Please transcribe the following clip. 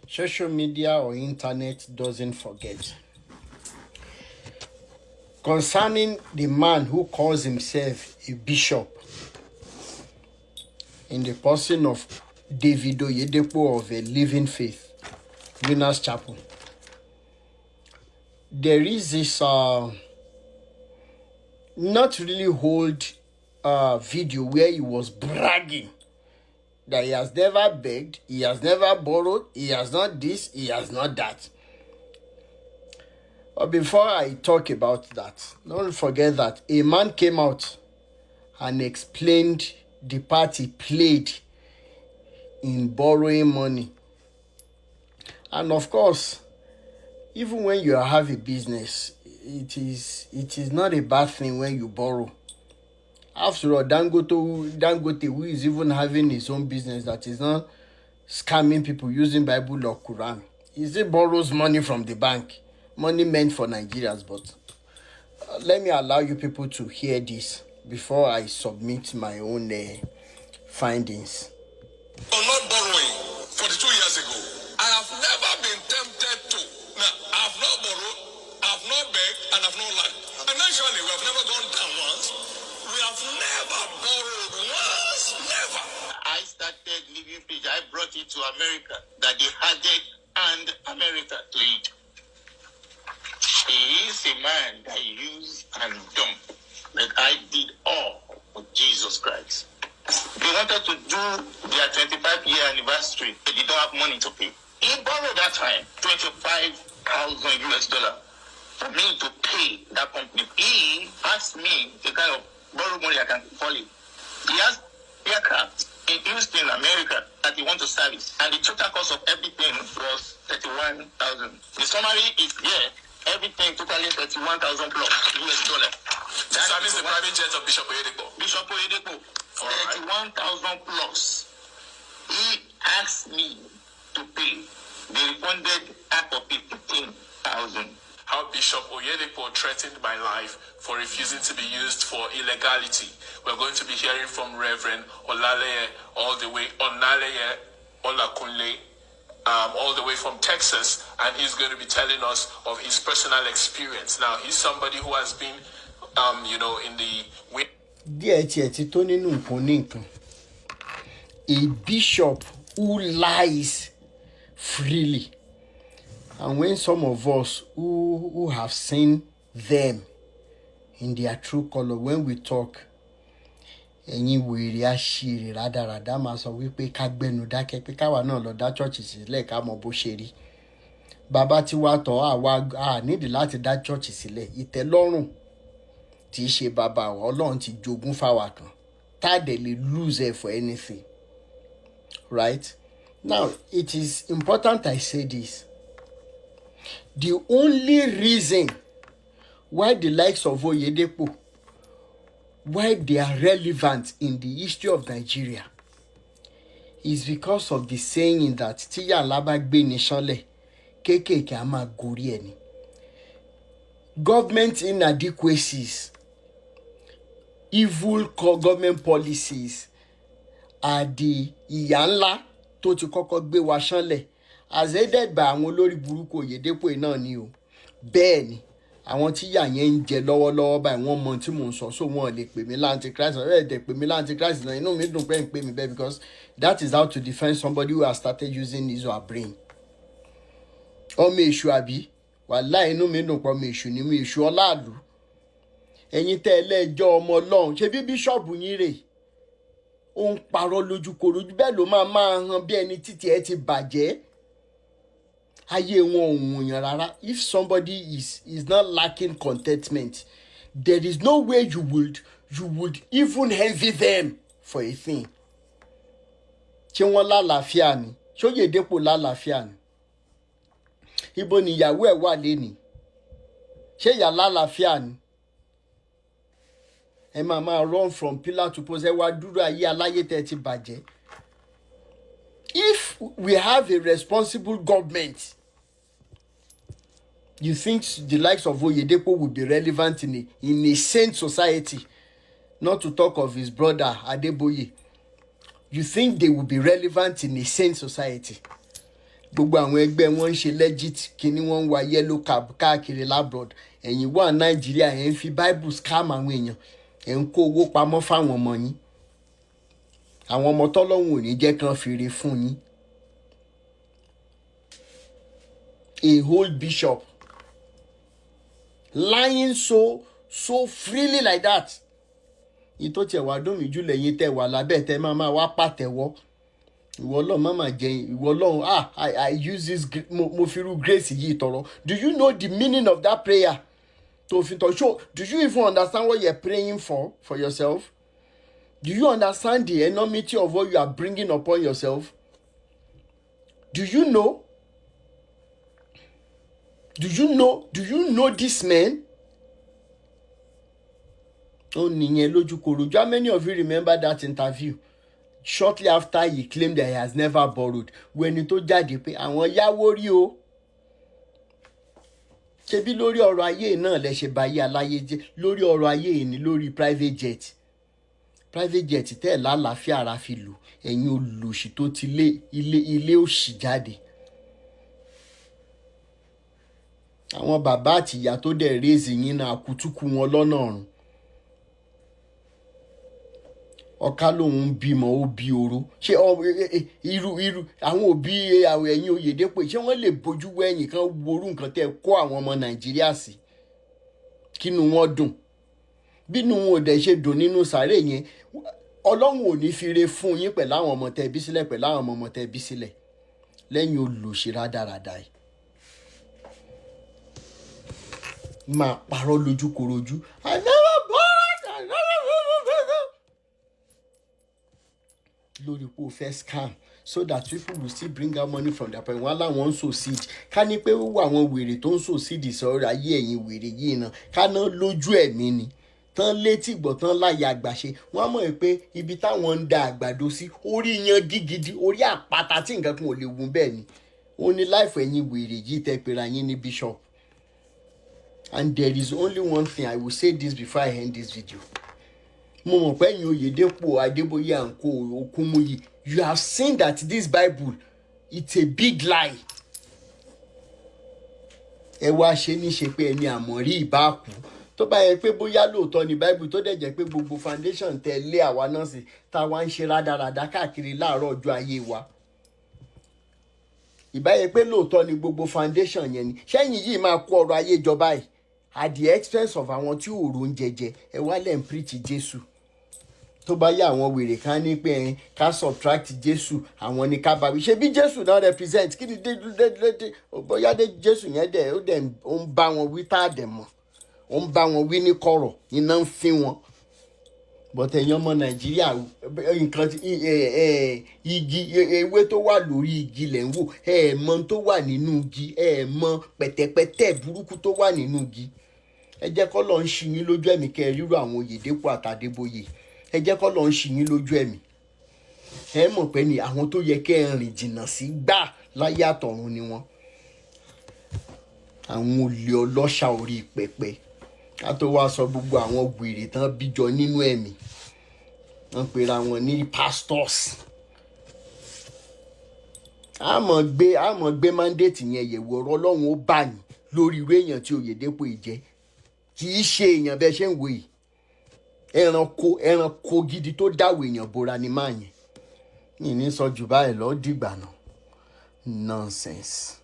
social media or internet doesn't forget. Concerning the man who calls himself a bishop in the person of David Oyedepo of a Living Faith, Winners Chapel, there is this not really old video where he was bragging that he has never begged, he has never borrowed, he has not this, he has not that. But before I talk about that, don't forget that a man came out and explained the part he played in borrowing money. And of course, even when you have a business, it is not a bad thing when you borrow. After all, Dangote, who is even having his own business that is not scamming people using Bible or Quran, he still borrows money from the bank. Money meant for Nigerians, but let me allow you people to hear this before I submit my own findings. I'm not borrowing 42 years ago. I have never been tempted to. Now, I have not borrowed, I have not begged, and I have not lied. Financially, we have never gone down once. We have never borrowed once, never. I started Living Page. I brought it to America, that they added and America to it. He is a man that used and dumped, but I did all for Jesus Christ. They wanted to do their 25-year anniversary, but they don't have money to pay. He borrowed that time $25,000 for me to pay that company. He asked me the kind of borrow money I can call it. He has aircraft in Houston, America, that he wants to service, and the total cost of everything was $31,000. The summary is here. Everything totally $31,000 plus US dollar. That means the private jet of Bishop Oyedepo. Bishop Oyedepo, 31,000 plus. He asked me to pay. They refunded half of it, 15,000. How Bishop Oyedepo threatened my life for refusing to be used for illegality. We're going to be hearing from Reverend Olaleye all the way, Onaleye Olakunle, all the way from Texas, and he's going to be telling us of his personal experience. Now, he's somebody who has been, in the... A bishop who lies freely. And when some of us who have seen them in their true color, when we talk, ẹ̀yin wèrè àṣírí rádaràdá máa sọ wípé ká gbẹnu dákẹ́ pé káwa náà lọ dá church sílẹ̀ ká mọ bó ṣe rí. Bàbá tí wàá tọ́ àwa nídìí láti dá church sílẹ̀. Ìtẹ́lọ́rùn tí í ṣe bàbá wa Ọlọ́run ti jogún fáwa kan. Tá dẹ̀ lè lose it for anything. Right? Now, it is important I say this. The only reason why the likes of Oyedepo, why they are relevant in the history of Nigeria, is because of the saying that Tíyà ńlá bá gbé ni ṣánlẹ̀, kéékèèké á máa gorí ẹni. Government inadequacies, evil government policies are the ìyà ńlá tó ti kọ́kọ́ gbé wa ṣánlẹ̀, as aided by àwọn olórí burúkú Oyedepo náà ni o. Bẹ́ẹ̀ ni àwọn tí yà yẹn ń jẹ lọ́wọ́lọ́wọ́ báyìí wọ́n mọ tí mò ń sọ, so wọ́n lè pè mí l'Antichrist, ọ̀rẹ́ ẹ̀dẹ̀ pè mí l'Antichrist náà, inú mi dùn pé ń pè mí bẹ́ẹ̀, because that is how to defend somebody who has started using his or her brain. Ọmọ èṣù àbí wàláhì inú mi dùn pé ọmọ èṣù ni mí, èṣù ọláàlú. Ẹ̀yin tẹ́ ẹlẹ́jọ́ ọmọ Ọlọ́run, ṣe bí bíṣọ̀bù yín rè ó ń parọ́ lójúkorojú, bẹ́ẹ̀ ló máa hàn bí ẹni títí ẹ ti bàjẹ́. Ayé wọn ò wùnyàn rárá. If somebody is not lacking contentment, there is no way you would even envy them for a thing. Ṣé wọ́n lálàáfíà ni? Ṣé Oyedepo lálàáfíà ni? Ibo ni ìyàwó ẹ̀ wà lénìí? Ṣé ìyá lálàáfíà ni? Ẹ máa run from pillar to post. Ẹ wá dúró ayé aláyé tẹ́ ti bàjẹ́. If we have a responsible government, you think the likes of Oyedepo would be relevant in a sane society? Not to talk of his brother Adeboye. You think they would be relevant in a sane society? gbogbo àwọn ẹgbẹ́ wọn ń ṣe legit kíní wọ́n ń wa yellow cab káàkiri labroad, ẹ̀yin wà Nàìjíríà ẹ̀ ń fi bible scam àwọn èèyàn, ẹ̀ ń kó owó pamọ́ fáwọn ọmọ yín, àwọn ọmọ tọ́lọ́hun ò ní jẹ́ kán fèrè fún yín. A whole bishop lying so freely like that. Yìí tó tiẹ̀ wá dùn mí jù lẹ́yìn tẹ́ wà lábẹ́ tẹ́ máa wá pàtẹ́wọ́. Ìwọ Ọlọ́run má máa jẹ ìwọ Ọlọ́run I use this mo fi irú grace yìí tọrọ. Do you know the meaning of that prayer? To fi tọ show, do you even understand what you're praying for yourself? Do you understand the enormity of what you are bringing upon yourself? Do you know? Do you know this man? Oh, nìyẹn lójúkorojú. How many of you remember that interview? Shortly after he claimed that he has never borrowed. When tó jáde pé àwọn yáwó rí o. Ṣebí lórí ọ̀rọ̀ ayé náà lẹ ṣe báyé aláyé jẹ́, lórí ọ̀rọ̀ ayé ni lórí private jet. Private jet tẹ́ ẹ̀ lálàáfíà ara fi lò, ẹ̀yin olùsì tó ti ilé òṣì jáde. Àwọn bàbá àti ìyá tó dẹ̀ raise yín náà àkútúkù wọn lọ́nà ọ̀run. Ọ̀ká lòun ń bímọ ó bí oró. Ṣé irú àwọn òbí àwọn ẹ̀yin Oyedepo ṣé wọ́n lè bójú wẹ̀yìn kan worú nǹkan tẹ́ kó àwọn ọmọ Nàìjíríà sí? Kínú wọn dùn. Bínú wọn ò dẹ̀ ṣe dùn nínú sàárè yẹn, Ọlọ́run ò ní fi re fún yín pẹ̀lú àwọn ọmọ tẹ́ bí sílẹ̀ pẹ̀lú àwọn ọmọ tẹ́ bí sílẹ̀ lẹ́yìn olùṣe rádaràda yìí. Máa parọ́ lójúkorojú. I never borrowed. Lórí pé o fẹ́ scam so that people will still bring out money from their parents. Wọ́n láwọn ń succeed. Ká ní pé ó wà àwọn wèrè tó ń succeed sọ̀rọ̀ ayé ẹ̀yin wèrè yìí náà. Ká ná lójú ẹ̀mí ni. Tán létí gbọ̀ tán láyà àgbàṣe. Wọ́n mọ̀ pé ibi táwọn ń da àgbàdo sí orí yan gidi, orí àpáta tí nǹkan kan ò lè wù bẹ́ẹ̀ ni. Ó ní láìfọ̀ ẹ̀yin wèrè yìí tẹ́ pera yín ní bishop. And there is only one thing, I will say this before I end this video. Mo mọ̀ pé ẹ̀yin Oyedepo, Adeboye and co Okumoyi, you have seen that this Bible, it's a big lie. Ẹ wá ṣe ní ṣe pé ẹni àmọ̀rí ìbá kú. Tó bá yẹ pé bóyá lóòótọ́ ni Bible tó dẹ̀ jẹ́ pé gbogbo foundation tẹ̀ lé àwa náà sí táwa ń ṣe rádaràda káàkiri láàárọ̀ ọjọ́ ayé wa. Ìbá yẹ pé lóòótọ́ ni gbogbo foundation yẹn ni. Ṣẹ́yìn yìí máa kó ọrọ̀ ayé jọba yìí at the expense of àwọn tí òòrò ń jẹjẹ. Ẹ wá lẹ́ ń preach Jésù. Tó bá yá àwọn wèrè kan ní pé ká subtract Jésù, àwọn ní ká bá wí. Ṣé bí Jésù náà represent kí ni bóyá Jésù yẹn dẹ̀ ó ń bá wọn wí tá a dẹ̀ mọ̀. Ó ń bá wọn wí ní kọ̀rọ̀, iná ń fi wọn. But ẹ̀yin ọmọ Nàìjíríà nǹkan igi ewé tó wà lórí igi lẹ̀ ń wò, ẹ mọ̀ tó wà nínú igi, ẹ mọ̀ pẹ̀tẹ̀pẹ̀tẹ̀ burúkú tó wà nínú igi. Ẹ jẹ́ kọ́ lọ ń ṣí yín lójú ẹ̀mí kẹ́ ríru àwọn Oyedepo àtàdébóyè. Ẹ jẹ́ kọ́ lọ ń ṣí yín lójú ẹ̀mí. Ẹ mọ̀ pé ni àwọn tó yẹ kẹ́ ẹ rìn jìnnà sí gbà láyé àtọ̀run ni wọ́n. Àwọn olè ọlọ́ṣà orí pẹpẹ. Ká tó wá sọ gbogbo àwọn wèrè tán bíjọ nínú ẹ̀mí. Wọ́n pera wọn ní pastors. A mọ̀ gbé mandate yẹn yẹ̀wò ọ̀rọ̀ Ọlọ́run ó bá yín lórí irú èèyàn tí Oyedepo jẹ́. Kì í ṣe èèyàn bẹ́ẹ̀ ṣe ń wò yìí. Ẹranko gidi tó dáwọ̀ èèyàn bora ni máa yẹn. Ní sọ jù báyìí lọ dìgbà náà. Nonsense.